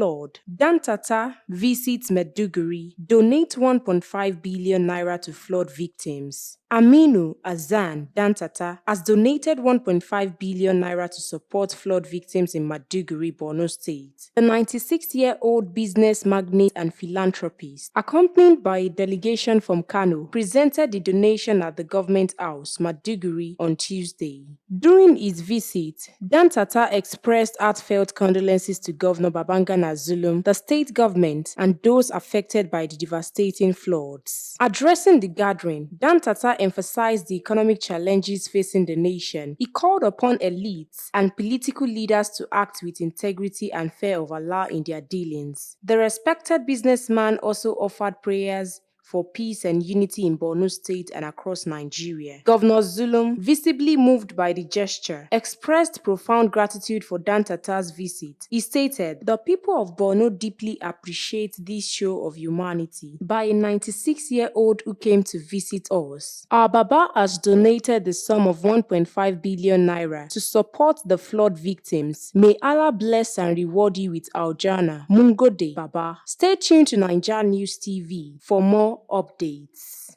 flood. Dantata visits Maiduguri, donate 1.5 billion naira to flood victims. Aminu Azan Dantata has donated 1.5 billion naira to support flood victims in Maiduguri, Burno State. The 96-year-old business magnate and philanthropist, accompanied by a delegation from Kano, presented the donation at the Government House, Maiduguri, on Tuesday. During his visit, Dantata expressed heartfelt condolences to Governor Babangana Zulum, the state government, and those affected by the devastating floods. Addressing the gathering, Dantata emphasized the economic challenges facing the nation. He called upon elites and political leaders to act with integrity and fear of Allah in their dealings. The respected businessman also offered prayers for peace and unity in Borno State and across Nigeria. Governor Zulum, visibly moved by the gesture, expressed profound gratitude for Dantata's visit. He stated, "The people of Borno deeply appreciate this show of humanity by a 96-year-old who came to visit us. Our Baba has donated the sum of 1.5 billion naira to support the flood victims. May Allah bless and reward you with Aljana. Mungode, Baba." Stay tuned to NaijaNews TV for more updates.